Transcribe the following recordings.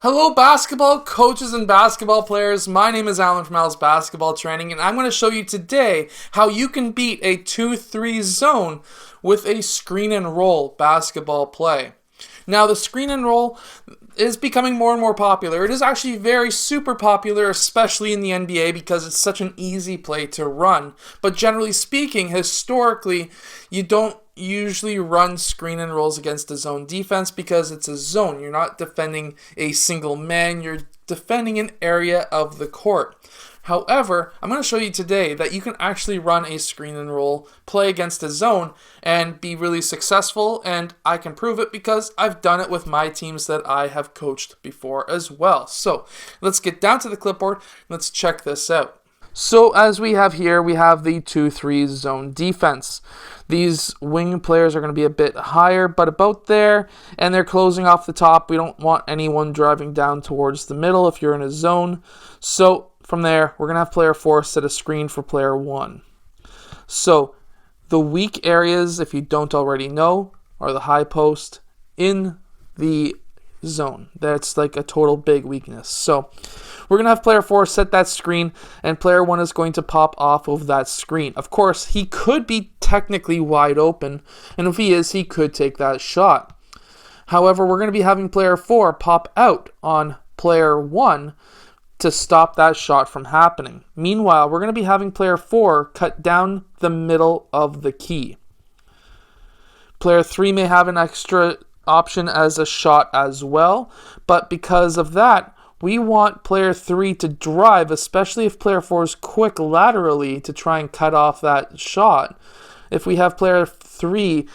Hello basketball coaches and basketball players, my name is Alan from Al's Basketball Training, and I'm going to show you today how you can beat a 2-3 zone with a screen and roll basketball play. Now the screen and roll is becoming more and more popular. It is actually very super popular, especially in the NBA, because it's such an easy play to run. But generally speaking, historically, you don't usually run screen and rolls against a zone defense because it's a zone. You're not defending a single man, you're defending an area of the court. However, I'm going to show you today that you can actually run a screen and roll play against a zone and be really successful, and I can prove it because I've done it with my teams that I have coached before as well. So let's get down to the clipboard. Let's check this out. So as we have here, we have the 2-3 zone defense. These wing players are going to be a bit higher, but about there, and they're closing off the top. We don't want anyone driving down towards the middle if you're in a zone. So from there, we're going to have player 4 set a screen for player 1. So the weak areas, if you don't already know, are the high post in the zone. That's like a total big weakness. So we're going to have player 4 set that screen, and player 1 is going to pop off of that screen. Of course, he could be technically wide open, and if he is, he could take that shot. However, we're going to be having player 4 pop out on player 1 to stop that shot from happening. Meanwhile, we're going to be having player 4 cut down the middle of the key. Player 3 may have an extra option as a shot as well, but because of that, we want player 3 to drive, especially if player 4 is quick laterally to try and cut off that shot. If we have player 3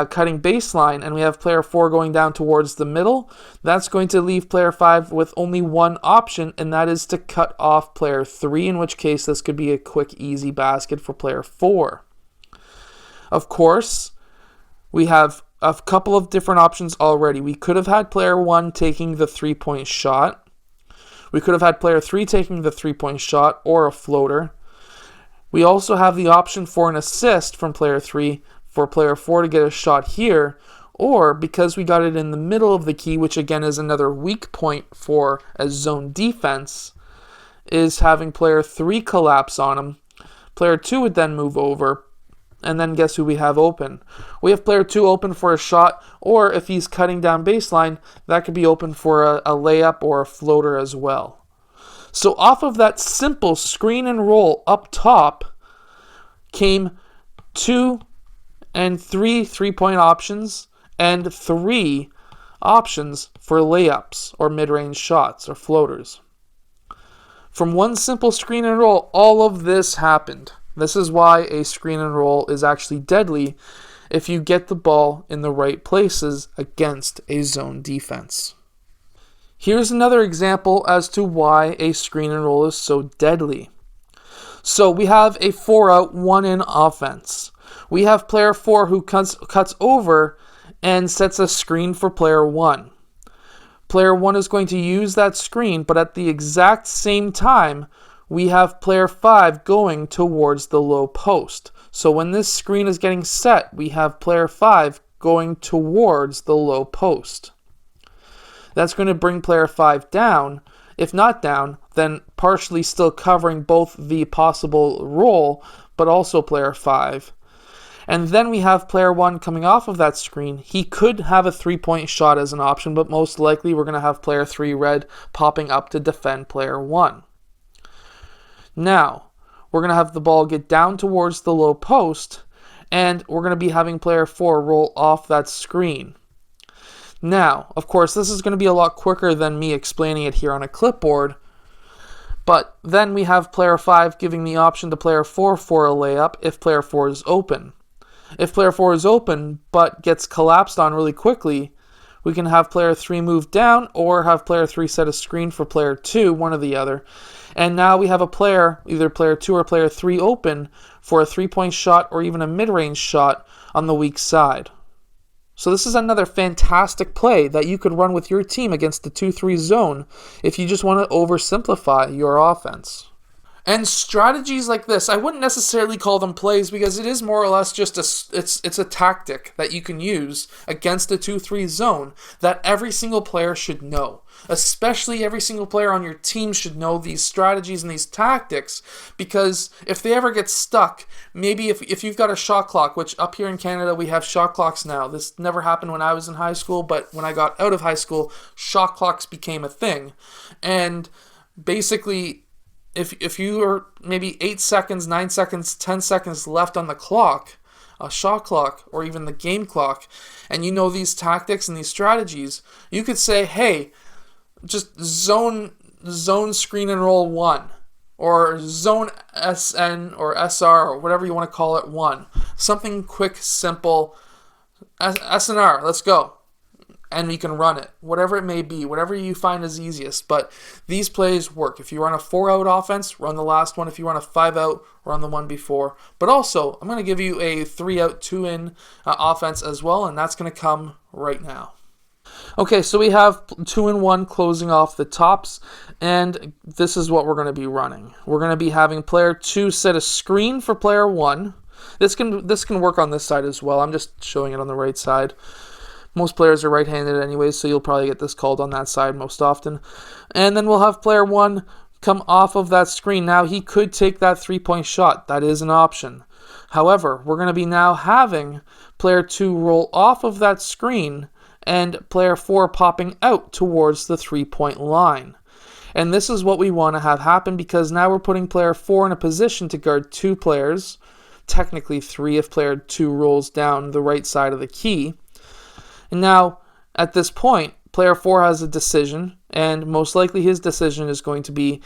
cutting baseline and we have player 4 going down towards the middle, that's going to leave player 5 with only one option, and that is to cut off player 3, in which case this could be a quick, easy basket for player 4. Of course, we have a couple of different options already. We could have had player 1 taking the 3-point shot. We could have had player 3 taking the 3-point shot or a floater. We also have the option for an assist from player 3 for player 4 to get a shot here, or because we got it in the middle of the key, which again is another weak point for a zone defense, is having player 3 collapse on him. Player 2 would then move over, and then guess who we have open? We have player 2 open for a shot, or if he's cutting down baseline, that could be open for a layup or a floater as well. So off of that simple screen and roll up top came 2 and 3 3-point options and 3 options for layups or mid-range shots or floaters. From one simple screen and roll, all of this happened. This is why a screen and roll is actually deadly if you get the ball in the right places against a zone defense. Here's another example as to why a screen and roll is so deadly. So we have a 4-out, 1-in offense. We have player 4 who cuts over and sets a screen for player 1. Player 1 is going to use that screen, but at the exact same time, we have player 5 going towards the low post. So when this screen is getting set, we have player 5 going towards the low post. That's going to bring player 5 down. If not down, then partially still covering both the possible roll, but also player 5. And then we have player 1 coming off of that screen. He could have a 3-point shot as an option, but most likely we're going to have player 3 red popping up to defend player 1. Now, we're going to have the ball get down towards the low post, and we're going to be having player 4 roll off that screen. Now, of course, this is going to be a lot quicker than me explaining it here on a clipboard, but then we have player 5 giving the option to player 4 for a layup if player 4 is open. If player 4 is open but gets collapsed on really quickly, we can have player 3 move down or have player 3 set a screen for player 2, one or the other. And now we have a player, either player 2 or player 3 open for a 3-point shot or even a mid-range shot on the weak side. So this is another fantastic play that you could run with your team against the 2-3 zone if you just want to oversimplify your offense. And strategies like this, I wouldn't necessarily call them plays because it is more or less just it's a tactic that you can use against a 2-3 zone that every single player should know. Especially every single player on your team should know these strategies and these tactics, because if they ever get stuck, maybe if you've got a shot clock, which up here in Canada we have shot clocks now. This never happened when I was in high school, but when I got out of high school, shot clocks became a thing. And basically, if you are maybe 8 seconds, 9 seconds, 10 seconds left on the clock, a shot clock, or even the game clock, and you know these tactics and these strategies, you could say, hey, just zone screen and roll 1, or zone SN or SR, or whatever you want to call it, 1. Something quick, simple, SNR, let's go. And we can run it, whatever it may be, whatever you find is easiest. But these plays work. If you run a 4-out offense, run the last one. If you run a 5-out, run the one before. But also, I'm going to give you a 3-out, 2-in offense as well, and that's going to come right now. Okay, so we have 2-in-1 closing off the tops, and this is what we're going to be running. We're going to be having player 2 set a screen for player 1. This can work on this side as well. I'm just showing it on the right side. Most players are right-handed anyways, so you'll probably get this called on that side most often. And then we'll have player 1 come off of that screen. Now, he could take that 3-point shot. That is an option. However, we're going to be now having player 2 roll off of that screen and player 4 popping out towards the 3-point line. And this is what we want to have happen, because now we're putting player 4 in a position to guard 2 players, technically 3 if player 2 rolls down the right side of the key. And now, at this point, player 4 has a decision, and most likely his decision is going to be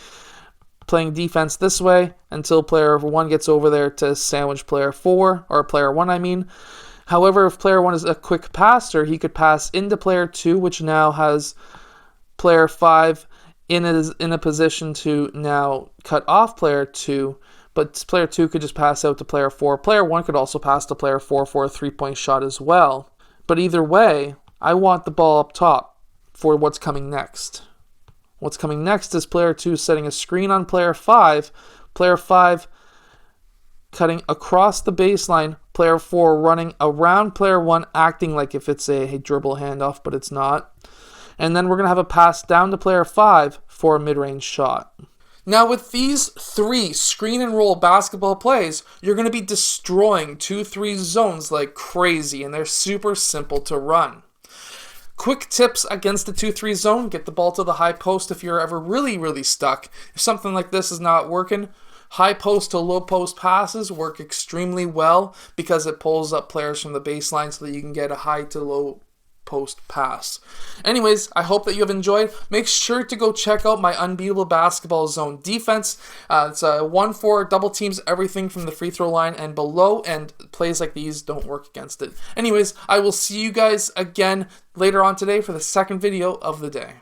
playing defense this way until player 1 gets over there to sandwich player 4, or player 1, I mean. However, if player 1 is a quick passer, he could pass into player 2, which now has player 5 in a position to now cut off player 2, but player 2 could just pass out to player 4. Player 1 could also pass to player 4 for a 3-point shot as well. But either way, I want the ball up top for what's coming next. What's coming next is player 2 setting a screen on player 5, player 5 cutting across the baseline, player 4 running around player 1, acting like if it's a dribble handoff, but it's not. And then we're going to have a pass down to player 5 for a mid-range shot. Now, with these 3 screen and roll basketball plays, you're going to be destroying 2-3 zones like crazy, and they're super simple to run. Quick tips against the 2-3 zone: get the ball to the high post if you're ever really, really stuck. If something like this is not working, high post to low post passes work extremely well because it pulls up players from the baseline so that you can get a high to low post pass. Anyways, I hope that you have enjoyed. Make sure to go check out my Unbeatable Basketball Zone defense. It's a 1-4, double teams everything from the free throw line and below, and plays like these don't work against it. Anyways, I will see you guys again later on today for the second video of the day.